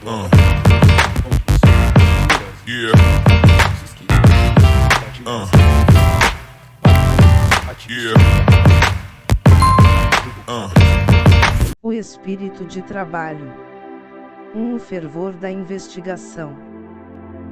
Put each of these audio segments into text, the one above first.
Yeah. O espírito de trabalho. O fervor da investigação.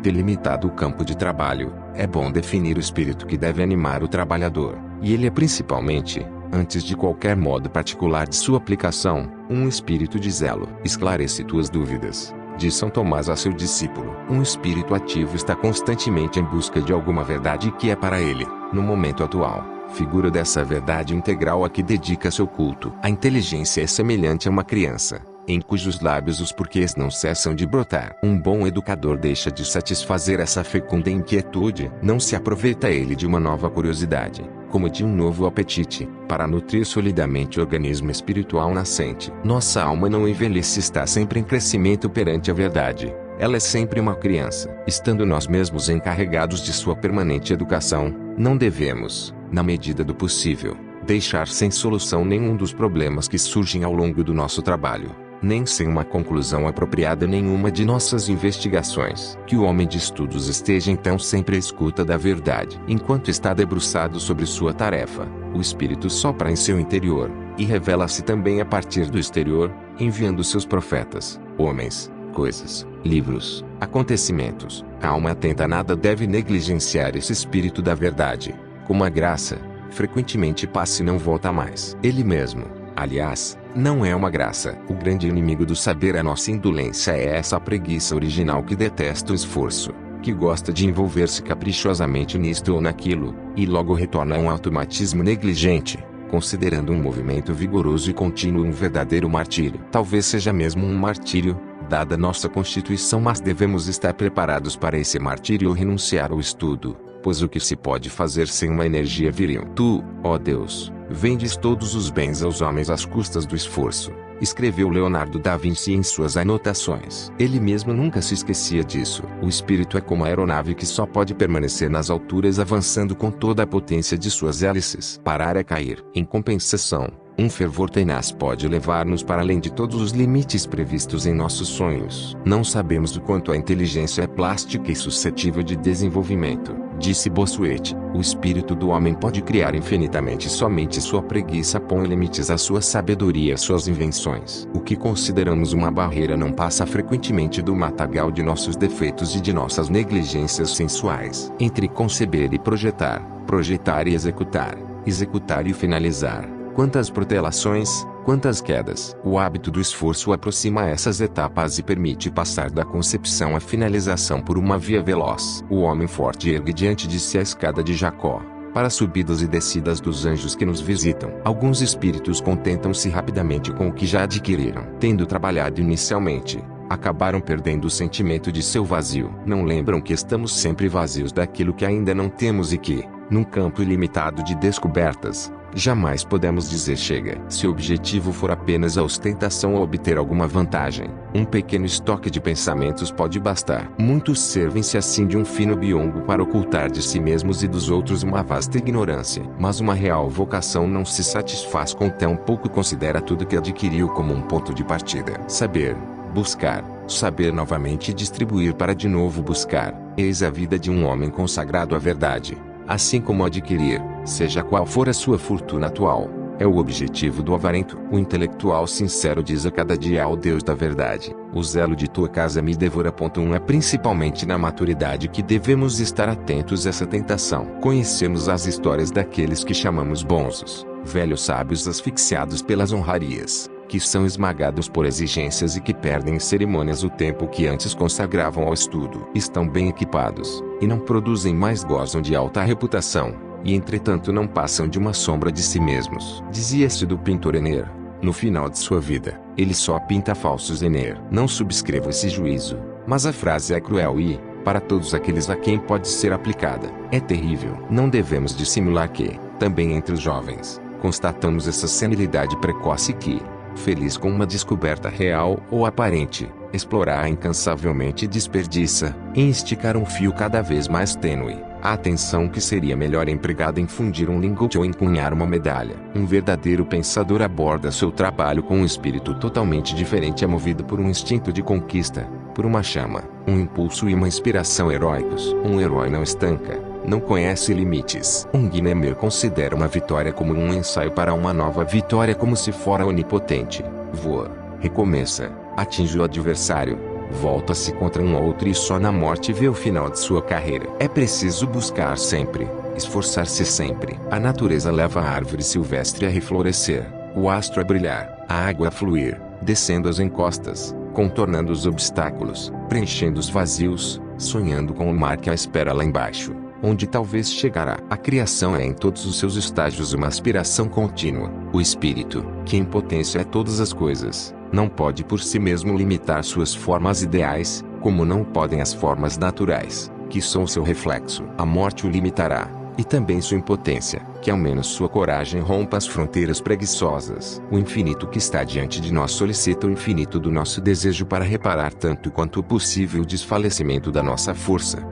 Delimitado o campo de trabalho, é bom definir o espírito que deve animar o trabalhador, e ele é principalmente, antes de qualquer modo particular de sua aplicação, um espírito de zelo. Esclarece tuas dúvidas, diz São Tomás a seu discípulo. Um espírito ativo está constantemente em busca de alguma verdade que é para ele, no momento atual, figura dessa verdade integral a que dedica seu culto. A inteligência é semelhante a uma criança, em cujos lábios os porquês não cessam de brotar. Um bom educador deixa de satisfazer essa fecunda inquietude, não se aproveita ele de uma nova curiosidade, como de um novo apetite, para nutrir solidamente o organismo espiritual nascente. Nossa alma não envelhece, está sempre em crescimento perante a verdade. Ela é sempre uma criança. Estando nós mesmos encarregados de sua permanente educação, não devemos, na medida do possível, deixar sem solução nenhum dos problemas que surgem ao longo do nosso trabalho, nem sem uma conclusão apropriada nenhuma de nossas investigações. Que o homem de estudos esteja então sempre à escuta da verdade. Enquanto está debruçado sobre sua tarefa, o Espírito sopra em seu interior, e revela-se também a partir do exterior, enviando seus profetas, homens, coisas, livros, acontecimentos. A alma atenta nada deve negligenciar esse Espírito da verdade. Como a graça, frequentemente passa e não volta mais. Ele mesmo, aliás, não é uma graça. O grande inimigo do saber, a nossa indolência, é essa preguiça original que detesta o esforço, que gosta de envolver-se caprichosamente nisto ou naquilo, e logo retorna a um automatismo negligente, considerando um movimento vigoroso e contínuo um verdadeiro martírio. Talvez seja mesmo um martírio, dada nossa constituição, mas devemos estar preparados para esse martírio ou renunciar ao estudo, pois o que se pode fazer sem uma energia viril? Tu, ó Deus, vendes todos os bens aos homens às custas do esforço, escreveu Leonardo da Vinci em suas anotações. Ele mesmo nunca se esquecia disso. O espírito é como a aeronave que só pode permanecer nas alturas avançando com toda a potência de suas hélices. Parar é cair. Em compensação, um fervor tenaz pode levar-nos para além de todos os limites previstos em nossos sonhos. Não sabemos o quanto a inteligência é plástica e suscetível de desenvolvimento, disse Bossuet. O espírito do homem pode criar infinitamente, somente sua preguiça põe limites à sua sabedoria e às suas invenções. O que consideramos uma barreira não passa frequentemente do matagal de nossos defeitos e de nossas negligências sensuais. Entre conceber e projetar, projetar e executar, executar e finalizar, quantas protelações, quantas quedas. O hábito do esforço aproxima essas etapas e permite passar da concepção à finalização por uma via veloz. O homem forte ergue diante de si a escada de Jacó, para subidas e descidas dos anjos que nos visitam. Alguns espíritos contentam-se rapidamente com o que já adquiriram. Tendo trabalhado inicialmente, acabaram perdendo o sentimento de seu vazio. Não lembram que estamos sempre vazios daquilo que ainda não temos e que, num campo ilimitado de descobertas, jamais podemos dizer chega. Se o objetivo for apenas a ostentação ou obter alguma vantagem, um pequeno estoque de pensamentos pode bastar. Muitos servem-se assim de um fino biombo para ocultar de si mesmos e dos outros uma vasta ignorância. Mas uma real vocação não se satisfaz com tão pouco, considera tudo que adquiriu como um ponto de partida. Saber, buscar, saber novamente e distribuir para de novo buscar, eis a vida de um homem consagrado à verdade. Assim como adquirir, seja qual for a sua fortuna atual, é o objetivo do avarento. O intelectual sincero diz a cada dia ao Deus da verdade: o zelo de tua casa me devora. É principalmente na maturidade que devemos estar atentos a essa tentação. Conhecemos as histórias daqueles que chamamos bonzos, velhos sábios asfixiados pelas honrarias, que são esmagados por exigências e que perdem em cerimônias o tempo que antes consagravam ao estudo. Estão bem equipados, e não produzem mais, gozam de alta reputação, e entretanto não passam de uma sombra de si mesmos. Dizia-se do pintor Ener, no final de sua vida, ele só pinta falsos. Ener. Não subscrevo esse juízo, mas a frase é cruel e, para todos aqueles a quem pode ser aplicada, é terrível. Não devemos dissimular que, também entre os jovens, constatamos essa senilidade precoce que, feliz com uma descoberta real ou aparente, explorar incansavelmente e desperdiça, em esticar um fio cada vez mais tênue, a atenção que seria melhor empregada em fundir um lingote ou em cunhar uma medalha. Um verdadeiro pensador aborda seu trabalho com um espírito totalmente diferente, é movido por um instinto de conquista, por uma chama, um impulso e uma inspiração heróicos. Um herói não estanca, não conhece limites. Um Gnemer considera uma vitória como um ensaio para uma nova vitória, como se fora onipotente. Voa, recomeça, atinge o adversário, volta-se contra um outro e só na morte vê o final de sua carreira. É preciso buscar sempre, esforçar-se sempre. A natureza leva a árvore silvestre a reflorescer, o astro a brilhar, a água a fluir, descendo as encostas, contornando os obstáculos, preenchendo os vazios, sonhando com o mar que a espera lá embaixo, onde talvez chegará. A criação é em todos os seus estágios uma aspiração contínua. O espírito, que em potência é todas as coisas, não pode por si mesmo limitar suas formas ideais, como não podem as formas naturais, que são seu reflexo. A morte o limitará, e também sua impotência, que ao menos sua coragem rompa as fronteiras preguiçosas. O infinito que está diante de nós solicita o infinito do nosso desejo para reparar tanto quanto possível o desfalecimento da nossa força.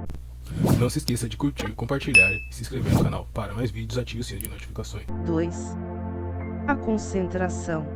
Não se esqueça de curtir, compartilhar e se inscrever no canal. Para mais vídeos, ative o sino de notificações. 2. A concentração.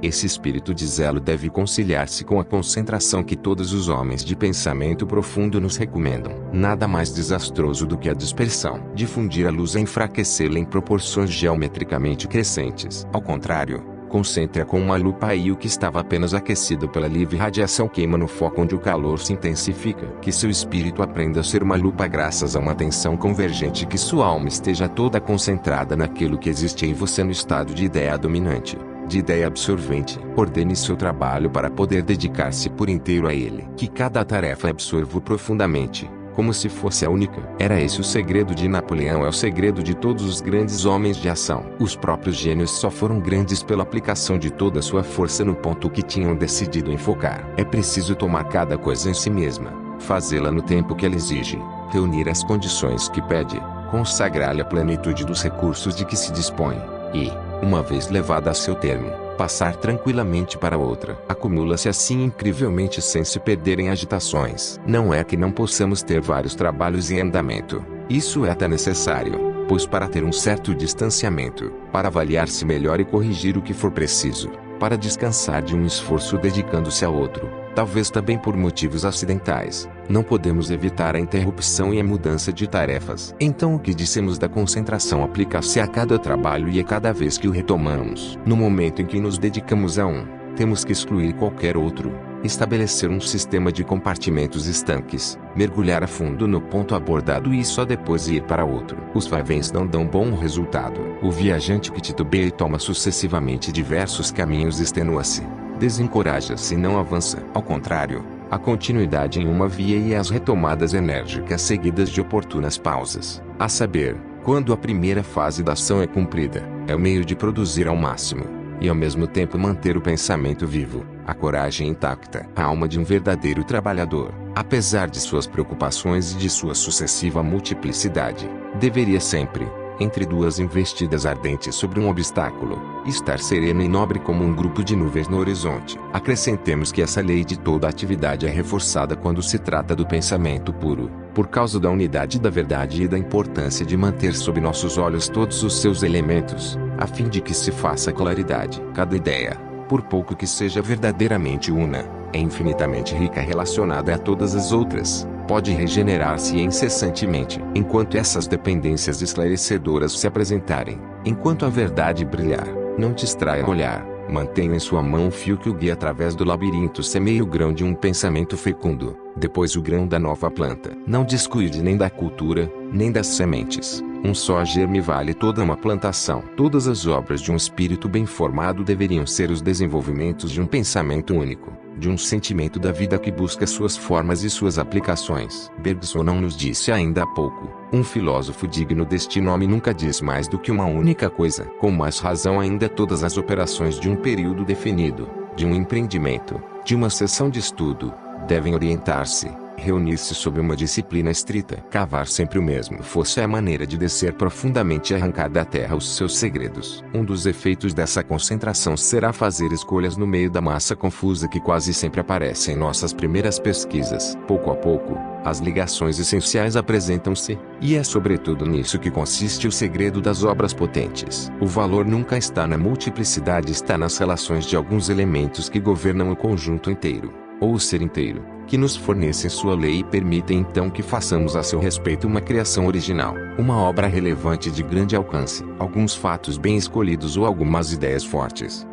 Esse espírito de zelo deve conciliar-se com a concentração que todos os homens de pensamento profundo nos recomendam. Nada mais desastroso do que a dispersão. Difundir a luz é enfraquecê-la em proporções geometricamente crescentes. Ao contrário, concentra com uma lupa e o que estava apenas aquecido pela livre radiação queima no foco onde o calor se intensifica. Que seu espírito aprenda a ser uma lupa graças a uma atenção convergente, que sua alma esteja toda concentrada naquilo que existe em você no estado de ideia dominante, de ideia absorvente. Ordene seu trabalho para poder dedicar-se por inteiro a ele. Que cada tarefa absorva profundamente, como se fosse a única. Era esse o segredo de Napoleão, é o segredo de todos os grandes homens de ação. Os próprios gênios só foram grandes pela aplicação de toda a sua força no ponto que tinham decidido enfocar. É preciso tomar cada coisa em si mesma, fazê-la no tempo que ela exige, reunir as condições que pede, consagrar-lhe a plenitude dos recursos de que se dispõe, e, uma vez levada a seu termo, passar tranquilamente para outra. Acumula-se assim incrivelmente sem se perder em agitações. Não é que não possamos ter vários trabalhos em andamento. Isso é até necessário, pois para ter um certo distanciamento, para avaliar-se melhor e corrigir o que for preciso, para descansar de um esforço dedicando-se a outro, talvez também por motivos acidentais, não podemos evitar a interrupção e a mudança de tarefas. Então o que dissemos da concentração aplica-se a cada trabalho e a cada vez que o retomamos. No momento em que nos dedicamos a um, temos que excluir qualquer outro, estabelecer um sistema de compartimentos estanques, mergulhar a fundo no ponto abordado e só depois ir para outro. Os vai-vens não dão bom resultado. O viajante que titubeia e toma sucessivamente diversos caminhos extenua-se, desencoraja-se e não avança. Ao contrário, a continuidade em uma via e as retomadas enérgicas seguidas de oportunas pausas, a saber, quando a primeira fase da ação é cumprida, é o meio de produzir ao máximo, e ao mesmo tempo manter o pensamento vivo, a coragem intacta. A alma de um verdadeiro trabalhador, apesar de suas preocupações e de sua sucessiva multiplicidade, deveria sempre, entre duas investidas ardentes sobre um obstáculo, estar sereno e nobre como um grupo de nuvens no horizonte. Acrescentemos que essa lei de toda atividade é reforçada quando se trata do pensamento puro, por causa da unidade da verdade e da importância de manter sob nossos olhos todos os seus elementos, a fim de que se faça claridade. Cada ideia, por pouco que seja verdadeiramente una, é infinitamente rica relacionada a todas as outras, pode regenerar-se incessantemente. Enquanto essas dependências esclarecedoras se apresentarem, enquanto a verdade brilhar, não distraia o olhar, mantenha em sua mão o fio que o guia através do labirinto. Semeie o grão de um pensamento fecundo, depois o grão da nova planta. Não descuide nem da cultura, nem das sementes. Um só germe vale toda uma plantação. Todas as obras de um espírito bem formado deveriam ser os desenvolvimentos de um pensamento único, de um sentimento da vida que busca suas formas e suas aplicações. Bergson não nos disse ainda há pouco: um filósofo digno deste nome nunca diz mais do que uma única coisa. Com mais razão ainda, todas as operações de um período definido, de um empreendimento, de uma sessão de estudo, devem orientar-se, reunir-se sob uma disciplina estrita. Cavar sempre o mesmo fosse a maneira de descer profundamente e arrancar da terra os seus segredos. Um dos efeitos dessa concentração será fazer escolhas no meio da massa confusa que quase sempre aparece em nossas primeiras pesquisas. Pouco a pouco, as ligações essenciais apresentam-se, e é sobretudo nisso que consiste o segredo das obras potentes. O valor nunca está na multiplicidade, está nas relações de alguns elementos que governam o conjunto inteiro. ou o ser inteiro, que nos fornecem sua lei e permitem então que façamos a seu respeito uma criação original, uma obra relevante de grande alcance, alguns fatos bem escolhidos ou algumas ideias fortes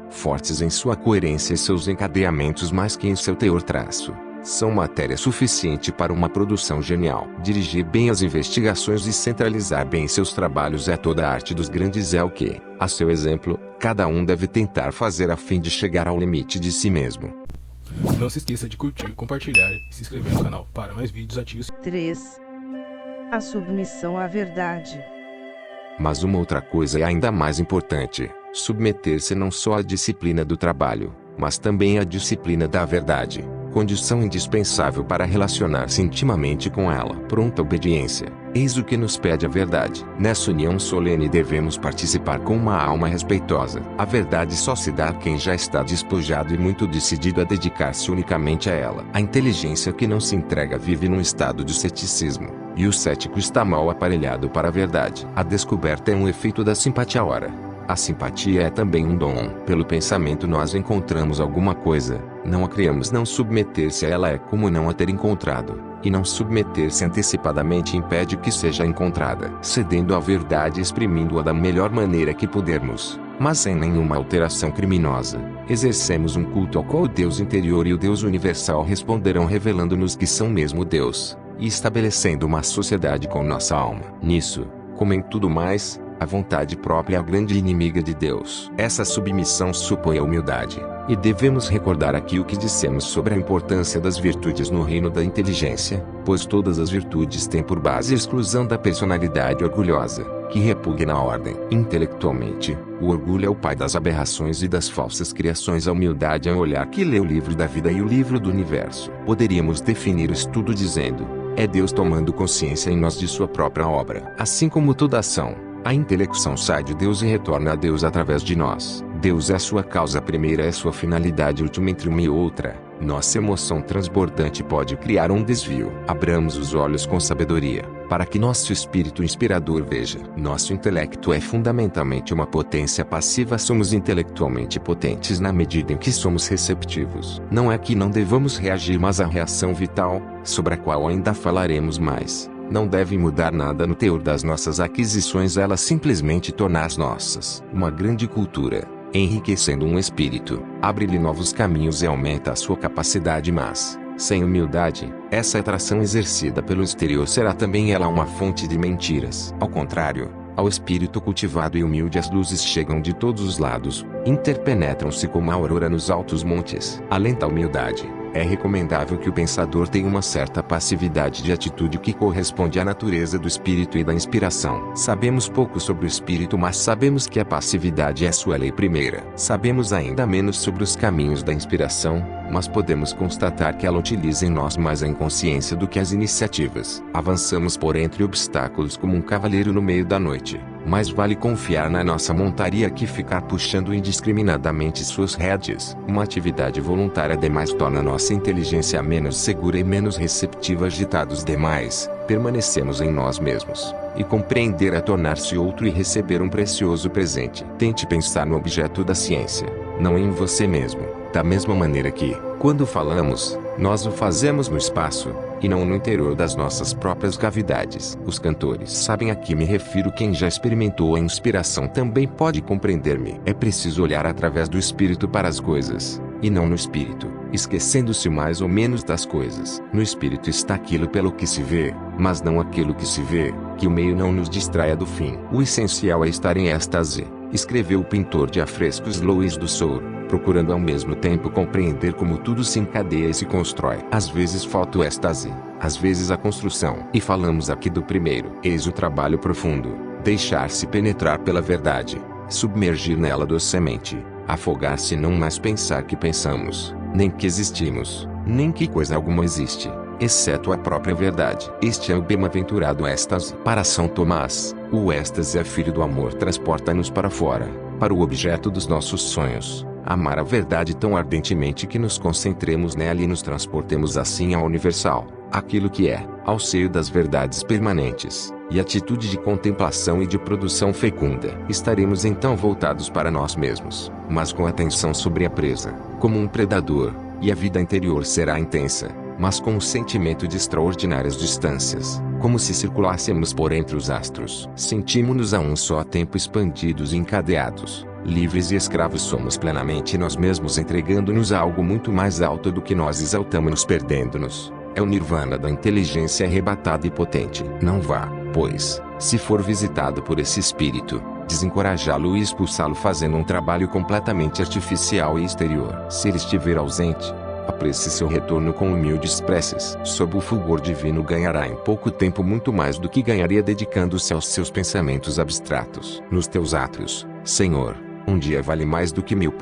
em sua coerência e seus encadeamentos mais que em seu teor traço. São matéria suficiente para uma produção genial. Dirigir bem as investigações e centralizar bem seus trabalhos é toda a arte dos grandes, é o que, a seu exemplo, cada um deve tentar fazer a fim de chegar ao limite de si mesmo. Não se esqueça de curtir, compartilhar e se inscrever no canal. Para mais vídeos, ative o sininho. 3. A submissão à verdade. Mas uma outra coisa é ainda mais importante: submeter-se não só à disciplina do trabalho, mas também à disciplina da verdade, condição indispensável para relacionar-se intimamente com ela. Pronta obediência, eis o que nos pede a verdade. Nessa união solene devemos participar com uma alma respeitosa. A verdade só se dá a quem já está despojado e muito decidido a dedicar-se unicamente a ela. A inteligência que não se entrega vive num estado de ceticismo, e o cético está mal aparelhado para a verdade. A descoberta é um efeito da simpatia. Ora, a simpatia é também um dom. Pelo pensamento nós encontramos alguma coisa, não a criamos. Não submeter-se a ela é como não a ter encontrado, e não submeter-se antecipadamente impede que seja encontrada. Cedendo à verdade e exprimindo-a da melhor maneira que pudermos, mas sem nenhuma alteração criminosa, exercemos um culto ao qual o Deus interior e o Deus universal responderão, revelando-nos que são mesmo Deus, e estabelecendo uma sociedade com nossa alma. Nisso, como em tudo mais, a vontade própria é a grande inimiga de Deus. Essa submissão supõe a humildade, e devemos recordar aqui o que dissemos sobre a importância das virtudes no reino da inteligência, pois todas as virtudes têm por base a exclusão da personalidade orgulhosa, que repugna a ordem. Intelectualmente, o orgulho é o pai das aberrações e das falsas criações. A humildade é um olhar que lê o livro da vida e o livro do universo. Poderíamos definir o estudo dizendo: é Deus tomando consciência em nós de sua própria obra. Assim como toda ação, a intelecção sai de Deus e retorna a Deus através de nós. Deus é a sua causa primeira, é sua finalidade última entre uma e outra. Nossa emoção transbordante pode criar um desvio. Abramos os olhos com sabedoria, para que nosso espírito inspirador veja. Nosso intelecto é fundamentalmente uma potência passiva. Somos intelectualmente potentes na medida em que somos receptivos. Não é que não devamos reagir, mas a reação vital, sobre a qual ainda falaremos mais, não deve mudar nada no teor das nossas aquisições, ela simplesmente tornar nossas. Uma grande cultura, enriquecendo um espírito, abre-lhe novos caminhos e aumenta a sua capacidade, mas, sem humildade, essa atração exercida pelo exterior será também ela uma fonte de mentiras. Ao contrário, ao espírito cultivado e humilde as luzes chegam de todos os lados, interpenetram-se como a aurora nos altos montes. Além da humildade, é recomendável que o pensador tenha uma certa passividade de atitude que corresponde à natureza do espírito e da inspiração. Sabemos pouco sobre o espírito, mas sabemos que a passividade é sua lei primeira. Sabemos ainda menos sobre os caminhos da inspiração, mas podemos constatar que ela utiliza em nós mais a inconsciência do que as iniciativas. Avançamos por entre obstáculos como um cavaleiro no meio da noite. Mais vale confiar na nossa montaria que ficar puxando indiscriminadamente suas rédeas. Uma atividade voluntária demais torna nossa inteligência menos segura e menos receptiva. Agitados demais, permanecemos em nós mesmos, e compreender é tornar-se outro e receber um precioso presente. Tente pensar no objeto da ciência, não em você mesmo, da mesma maneira que, quando falamos, nós o fazemos no espaço, e não no interior das nossas próprias cavidades. Os cantores sabem a que me refiro. Quem já experimentou a inspiração também pode compreender-me. É preciso olhar através do espírito para as coisas, e não no espírito, esquecendo-se mais ou menos das coisas. No espírito está aquilo pelo que se vê, mas não aquilo que se vê, que o meio não nos distraia do fim. O essencial é estar em êxtase, escreveu o pintor de afrescos Louis Dussor, procurando ao mesmo tempo compreender como tudo se encadeia e se constrói. Às vezes falta o êxtase, às vezes a construção. E falamos aqui do primeiro. Eis o trabalho profundo: deixar-se penetrar pela verdade, submergir nela docemente, afogar-se e não mais pensar que pensamos, nem que existimos, nem que coisa alguma existe, exceto a própria verdade. Este é o bem-aventurado êxtase. Para São Tomás, o êxtase é filho do amor, transporta-nos para fora, para o objeto dos nossos sonhos. Amar a verdade tão ardentemente que nos concentremos nela e nos transportemos assim ao universal, aquilo que é, ao seio das verdades permanentes, e atitude de contemplação e de produção fecunda. Estaremos então voltados para nós mesmos, mas com atenção sobre a presa, como um predador, e a vida interior será intensa, mas com um sentimento de extraordinárias distâncias, como se circulássemos por entre os astros. Sentimos-nos a um só tempo expandidos e encadeados, livres e escravos somos plenamente nós mesmos, entregando-nos a algo muito mais alto do que nós, exaltamos-nos perdendo-nos. É o nirvana da inteligência arrebatada e potente. Não vá, pois, se for visitado por esse espírito, desencorajá-lo e expulsá-lo fazendo um trabalho completamente artificial e exterior. Se ele estiver ausente, apresse seu retorno com humildes preces. Sob o fulgor divino ganhará em pouco tempo muito mais do que ganharia dedicando-se aos seus pensamentos abstratos. Nos teus atos, Senhor, um dia vale mais do que 1000.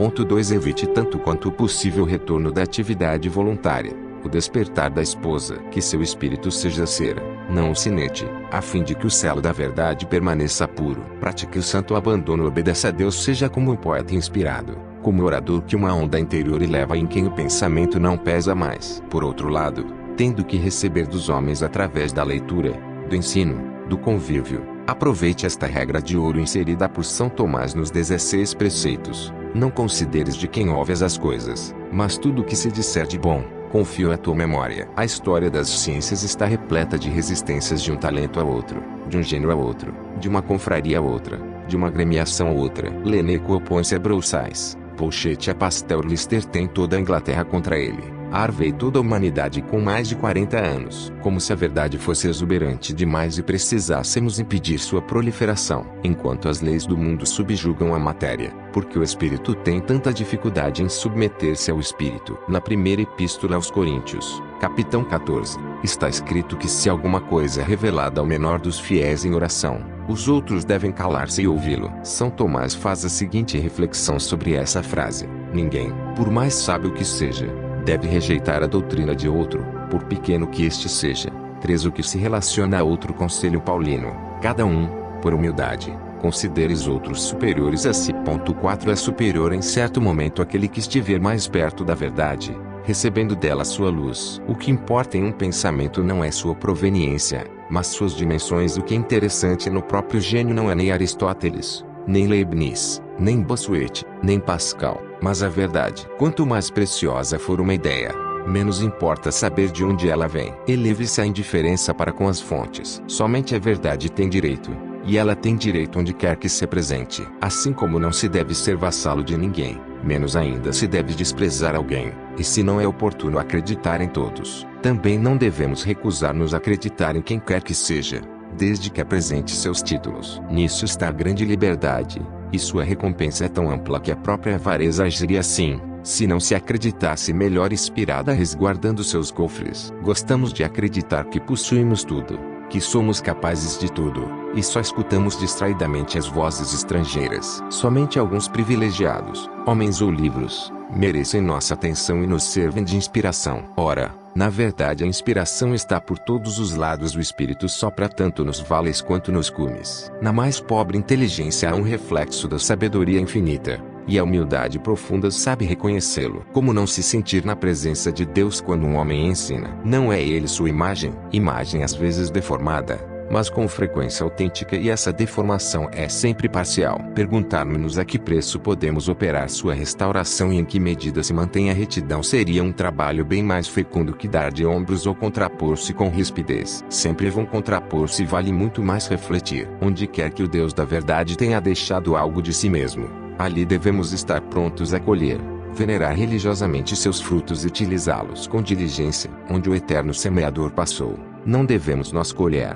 Evite tanto quanto possível o retorno da atividade voluntária. O despertar da esposa. Que seu espírito seja cera, não o sinete, a fim de que o selo da verdade permaneça puro. Pratique o santo abandono, obedeça a Deus, seja como um poeta inspirado, como orador que uma onda interior eleva em quem o pensamento não pesa mais. Por outro lado, tendo que receber dos homens através da leitura, do ensino, do convívio, aproveite esta regra de ouro inserida por São Tomás nos 16 preceitos. Não consideres de quem ouves as coisas, mas tudo o que se disser de bom, confio à tua memória. A história das ciências está repleta de resistências de um talento a outro, de um gênio a outro, de uma confraria a outra, de uma agremiação a outra. Leneco opõe-se a Broussais, Pouchet a Pasteur, Lister tem toda a Inglaterra contra ele, Harvey toda a humanidade com mais de 40 anos. Como se a verdade fosse exuberante demais e precisássemos impedir sua proliferação, enquanto as leis do mundo subjugam a matéria, porque o espírito tem tanta dificuldade em submeter-se ao espírito. Na primeira epístola aos Coríntios, capítulo 14, está escrito que se alguma coisa é revelada ao menor dos fiéis em oração, os outros devem calar-se e ouvi-lo. São Tomás faz a seguinte reflexão sobre essa frase: ninguém, por mais sábio que seja, deve rejeitar a doutrina de outro, por pequeno que este seja. 3. O que se relaciona a outro conselho paulino, cada um, por humildade, considere os outros superiores a si. 4. É superior em certo momento aquele que estiver mais perto da verdade, recebendo dela sua luz. O que importa em um pensamento não é sua proveniência, mas suas dimensões. O que é interessante no próprio gênio não é nem Aristóteles, nem Leibniz, nem Bossuet, nem Pascal, mas a verdade. Quanto mais preciosa for uma ideia, menos importa saber de onde ela vem. Eleve-se a indiferença para com as fontes. Somente a verdade tem direito, e ela tem direito onde quer que se apresente. Assim como não se deve ser vassalo de ninguém, menos ainda se deve desprezar alguém. E se não é oportuno acreditar em todos, também não devemos recusar-nos a acreditar em quem quer que seja, desde que apresente seus títulos. Nisso está a grande liberdade, e sua recompensa é tão ampla que a própria avareza agiria assim, se não se acreditasse melhor inspirada resguardando seus cofres. Gostamos de acreditar que possuímos tudo, que somos capazes de tudo, e só escutamos distraidamente as vozes estrangeiras. Somente alguns privilegiados, homens ou livros, merecem nossa atenção e nos servem de inspiração. Ora, na verdade a inspiração está por todos os lados. O espírito sopra tanto nos vales quanto nos cumes. Na mais pobre inteligência há um reflexo da sabedoria infinita, e a humildade profunda sabe reconhecê-lo. Como não se sentir na presença de Deus quando um homem ensina? Não é ele sua imagem às vezes deformada, mas com frequência autêntica, e essa deformação é sempre parcial. Perguntar-nos a que preço podemos operar sua restauração e em que medida se mantém a retidão seria um trabalho bem mais fecundo que dar de ombros ou contrapor-se com rispidez. Sempre vão contrapor-se, vale muito mais refletir. Onde quer que o Deus da verdade tenha deixado algo de si mesmo, ali devemos estar prontos a colher, venerar religiosamente seus frutos e utilizá-los com diligência. Onde o eterno semeador passou, não devemos nós colher.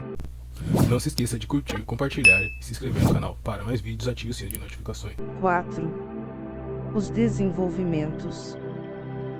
Não se esqueça de curtir, compartilhar e se inscrever no canal. Para mais vídeos, ative o sino de notificações. 4. Os desenvolvimentos.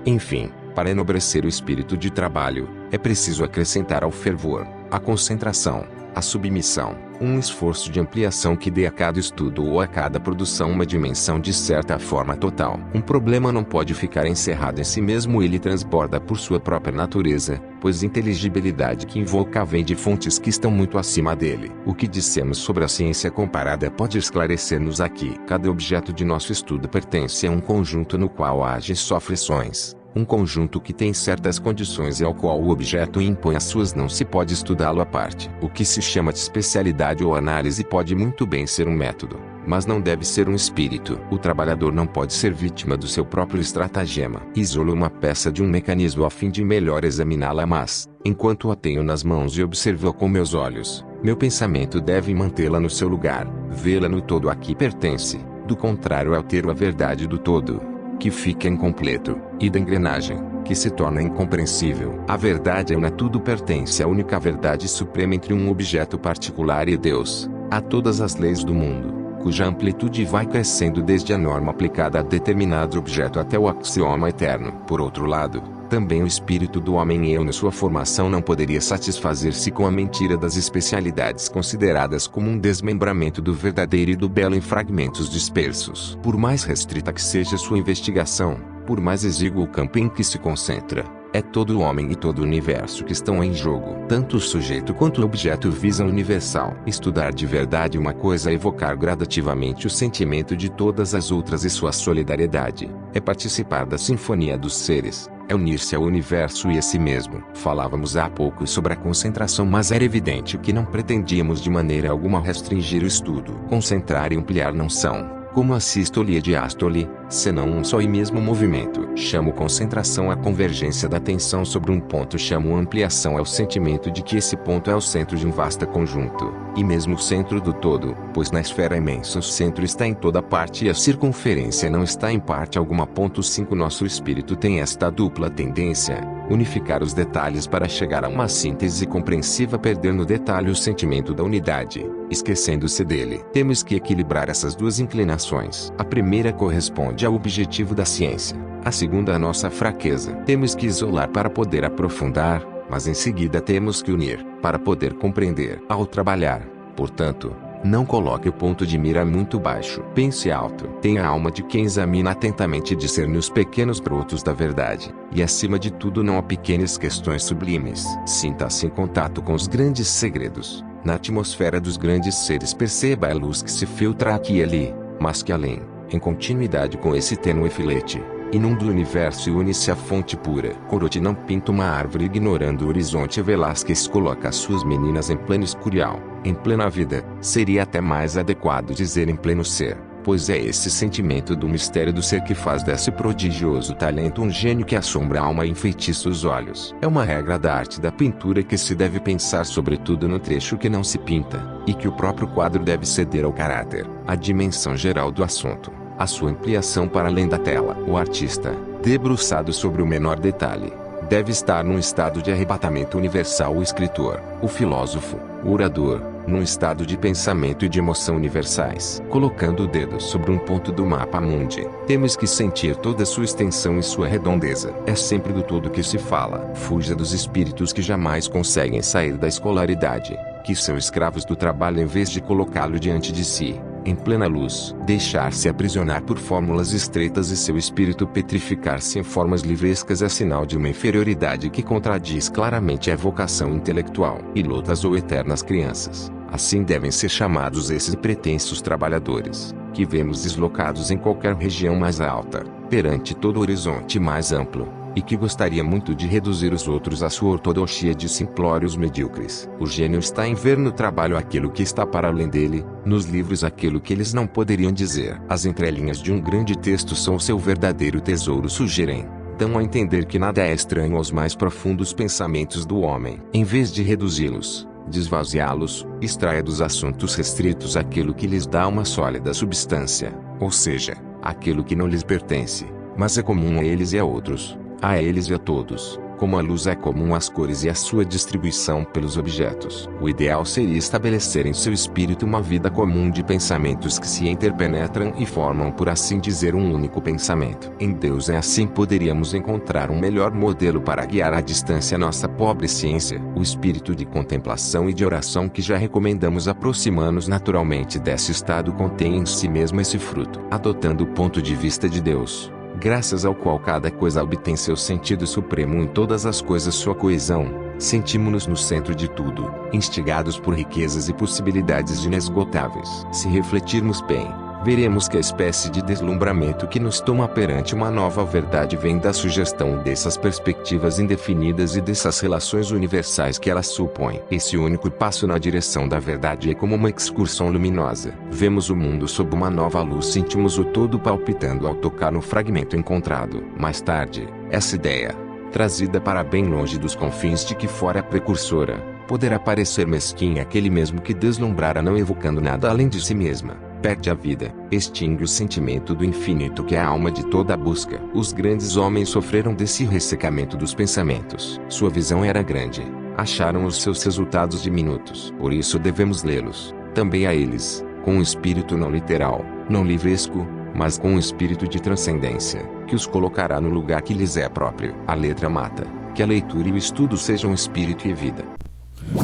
Enfim, para enobrecer o espírito de trabalho, é preciso acrescentar ao fervor, a concentração, a submissão, um esforço de ampliação que dê a cada estudo ou a cada produção uma dimensão de certa forma total. Um problema não pode ficar encerrado em si mesmo, ele transborda por sua própria natureza, pois inteligibilidade que invoca vem de fontes que estão muito acima dele. O que dissemos sobre a ciência comparada pode esclarecer-nos aqui. Cada objeto de nosso estudo pertence a um conjunto no qual age e sofre ações. Um conjunto que tem certas condições e ao qual o objeto impõe as suas, não se pode estudá-lo à parte. O que se chama de especialidade ou análise pode muito bem ser um método, mas não deve ser um espírito. O trabalhador não pode ser vítima do seu próprio estratagema. Isolo uma peça de um mecanismo a fim de melhor examiná-la, mas, enquanto a tenho nas mãos e observo-a com meus olhos, meu pensamento deve mantê-la no seu lugar, vê-la no todo a que pertence. Do contrário, altero a verdade do todo, que fica incompleto, e da engrenagem, que se torna incompreensível. A verdade una tudo pertence à única verdade suprema entre um objeto particular e Deus, a todas as leis do mundo, cuja amplitude vai crescendo desde a norma aplicada a determinado objeto até o axioma eterno. Por outro lado, também o espírito do homem eu na sua formação não poderia satisfazer-se com a mentira das especialidades consideradas como um desmembramento do verdadeiro e do belo em fragmentos dispersos. Por mais restrita que seja sua investigação, por mais exíguo o campo em que se concentra, é todo o homem e todo o universo que estão em jogo. Tanto o sujeito quanto o objeto visam o universal. Estudar de verdade uma coisa é evocar gradativamente o sentimento de todas as outras e sua solidariedade. É participar da sinfonia dos seres. É unir-se ao universo e a si mesmo. Falávamos há pouco sobre a concentração, mas era evidente que não pretendíamos de maneira alguma restringir o estudo. Concentrar e ampliar não são, como a sístole e a diástole, senão um só e mesmo movimento. Chamo concentração a convergência da atenção sobre um ponto, chamo ampliação ao sentimento de que esse ponto é o centro de um vasto conjunto, e mesmo o centro do todo, pois na esfera imensa o centro está em toda parte e a circunferência não está em parte alguma. 5 Nosso espírito tem esta dupla tendência, unificar os detalhes para chegar a uma síntese compreensiva, perder no detalhe o sentimento da unidade, esquecendo-se dele. Temos que equilibrar essas duas inclinações. A primeira corresponde ao objetivo da ciência, a segunda à nossa fraqueza. Temos que isolar para poder aprofundar, mas em seguida temos que unir, para poder compreender. Ao trabalhar, portanto, não coloque o ponto de mira muito baixo. Pense alto. Tenha a alma de quem examina atentamente e discerne os pequenos brotos da verdade. E acima de tudo não há pequenas questões sublimes. Sinta-se em contato com os grandes segredos. Na atmosfera dos grandes seres perceba a luz que se filtra aqui e ali, mas que além, em continuidade com esse tênue filete, inunda o universo e une-se à fonte pura. Corot não pinta uma árvore ignorando o horizonte. Velázquez coloca as suas meninas em pleno escurial, em plena vida. Seria até mais adequado dizer em pleno ser, pois é esse sentimento do mistério do ser que faz desse prodigioso talento um gênio que assombra a alma e enfeitiça os olhos. É uma regra da arte da pintura que se deve pensar sobretudo no trecho que não se pinta, e que o próprio quadro deve ceder ao caráter, à dimensão geral do assunto, a sua ampliação para além da tela. O artista, debruçado sobre o menor detalhe, deve estar num estado de arrebatamento universal. O escritor, o filósofo, o orador, num estado de pensamento e de emoção universais. Colocando o dedo sobre um ponto do mapa mundi, temos que sentir toda sua extensão e sua redondeza. É sempre do todo que se fala. Fuja dos espíritos que jamais conseguem sair da escolaridade, que são escravos do trabalho em vez de colocá-lo diante de si, em plena luz. Deixar-se aprisionar por fórmulas estreitas e seu espírito petrificar-se em formas livrescas é sinal de uma inferioridade que contradiz claramente a vocação intelectual. Ilotas ou eternas crianças, assim devem ser chamados esses pretensos trabalhadores, que vemos deslocados em qualquer região mais alta, perante todo o horizonte mais amplo, e que gostaria muito de reduzir os outros à sua ortodoxia de simplórios medíocres. O gênio está em ver no trabalho aquilo que está para além dele, nos livros aquilo que eles não poderiam dizer. As entrelinhas de um grande texto são o seu verdadeiro tesouro. Sugerem, dão a entender que nada é estranho aos mais profundos pensamentos do homem. Em vez de reduzi-los, desvaziá-los, extraia dos assuntos restritos aquilo que lhes dá uma sólida substância, ou seja, aquilo que não lhes pertence, mas é comum a eles e a outros, a eles e a todos, como a luz é comum às cores e à sua distribuição pelos objetos. O ideal seria estabelecer em seu espírito uma vida comum de pensamentos que se interpenetram e formam, por assim dizer, um único pensamento. Em Deus é assim poderíamos encontrar um melhor modelo para guiar à distância nossa pobre ciência. O espírito de contemplação e de oração que já recomendamos aproxima-nos naturalmente desse estado contém em si mesmo esse fruto. Adotando o ponto de vista de Deus, graças ao qual cada coisa obtém seu sentido supremo, em todas as coisas sua coesão, sentimos-nos no centro de tudo, instigados por riquezas e possibilidades inesgotáveis. Se refletirmos bem, veremos que a espécie de deslumbramento que nos toma perante uma nova verdade vem da sugestão dessas perspectivas indefinidas e dessas relações universais que elas supõem. Esse único passo na direção da verdade é como uma excursão luminosa. Vemos o mundo sob uma nova luz, sentimos o todo palpitando ao tocar no fragmento encontrado. Mais tarde, essa ideia, trazida para bem longe dos confins de que fora a precursora, poderá parecer mesquinha àquele mesmo que deslumbrara não evocando nada além de si mesma. Perde a vida, extingue o sentimento do infinito que é a alma de toda a busca. Os grandes homens sofreram desse ressecamento dos pensamentos. Sua visão era grande, acharam os seus resultados diminutos. Por isso devemos lê-los, também a eles, com um espírito não literal, não livresco, mas com um espírito de transcendência, que os colocará no lugar que lhes é próprio. A letra mata, que a leitura e o estudo sejam espírito e vida.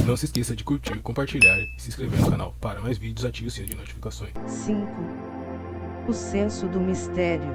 Não se esqueça de curtir, compartilhar e se inscrever no canal. Para mais vídeos, ative o sininho de notificações. 5. O senso do mistério.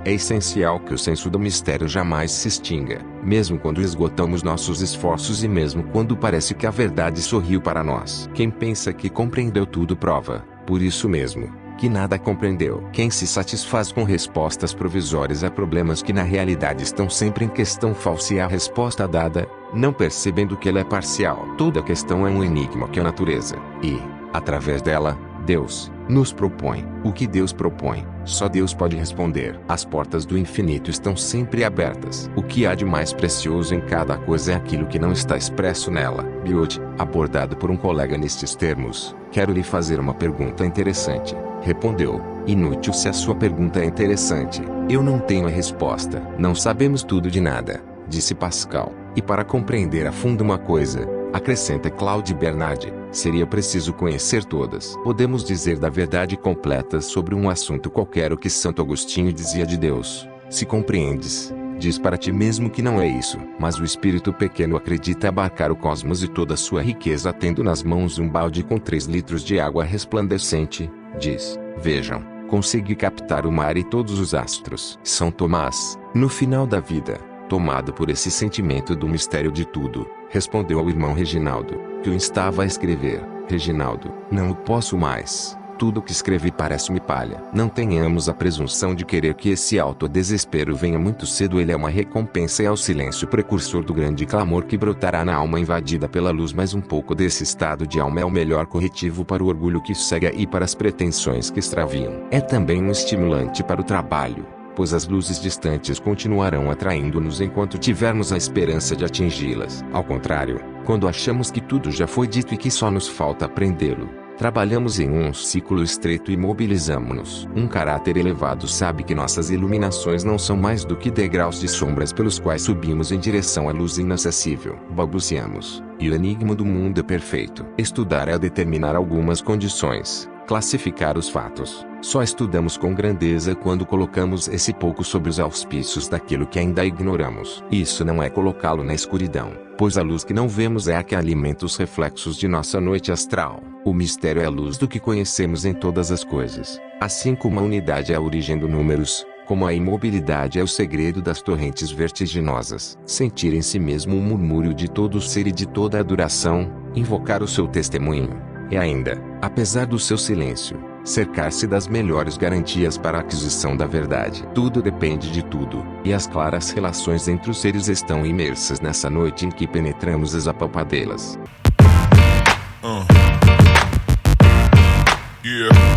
É essencial que o senso do mistério jamais se extinga, mesmo quando esgotamos nossos esforços e mesmo quando parece que a verdade sorriu para nós. Quem pensa que compreendeu tudo prova, por isso mesmo, que nada compreendeu. Quem se satisfaz com respostas provisórias a problemas que na realidade estão sempre em questão falseia a resposta dada, não percebendo que ela é parcial. Toda questão é um enigma que a natureza, e, através dela, Deus, nos propõe. O que Deus propõe, só Deus pode responder. As portas do infinito estão sempre abertas. O que há de mais precioso em cada coisa é aquilo que não está expresso nela. Biot, abordado por um colega nestes termos, quero lhe fazer uma pergunta interessante. Respondeu, inútil se a sua pergunta é interessante. Eu não tenho a resposta. Não sabemos tudo de nada, disse Pascal. E para compreender a fundo uma coisa, acrescenta Claude Bernard, seria preciso conhecer todas. Podemos dizer da verdade completa sobre um assunto qualquer o que Santo Agostinho dizia de Deus. Se compreendes, diz para ti mesmo que não é isso. Mas o espírito pequeno acredita abarcar o cosmos e toda a sua riqueza tendo nas mãos um balde com 3 litros de água resplandecente, diz, vejam, consegui captar o mar e todos os astros. São Tomás, no final da vida, tomado por esse sentimento do mistério de tudo, respondeu ao irmão Reginaldo, que o instava a escrever, Reginaldo, não o posso mais. Tudo o que escrevi parece-me palha. Não tenhamos a presunção de querer que esse autodesespero venha muito cedo. Ele é uma recompensa e é o silêncio precursor do grande clamor que brotará na alma invadida pela luz. Mas um pouco desse estado de alma é o melhor corretivo para o orgulho que cega e para as pretensões que extraviam. É também um estimulante para o trabalho, pois as luzes distantes continuarão atraindo-nos enquanto tivermos a esperança de atingi-las. Ao contrário, quando achamos que tudo já foi dito e que só nos falta aprendê-lo, trabalhamos em um ciclo estreito e mobilizamo-nos. Um caráter elevado sabe que nossas iluminações não são mais do que degraus de sombras pelos quais subimos em direção à luz inacessível. Balbuciamos, e o enigma do mundo é perfeito. Estudar é determinar algumas condições, classificar os fatos. Só estudamos com grandeza quando colocamos esse pouco sob os auspícios daquilo que ainda ignoramos. Isso não é colocá-lo na escuridão, pois a luz que não vemos é a que alimenta os reflexos de nossa noite astral. O mistério é a luz do que conhecemos em todas as coisas. Assim como a unidade é a origem do números, como a imobilidade é o segredo das torrentes vertiginosas. Sentir em si mesmo o murmúrio de todo o ser e de toda a adoração, invocar o seu testemunho, e ainda, apesar do seu silêncio, cercar-se das melhores garantias para a aquisição da verdade. Tudo depende de tudo, e as claras relações entre os seres estão imersas nessa noite em que penetramos as apalpadeiras. Yeah.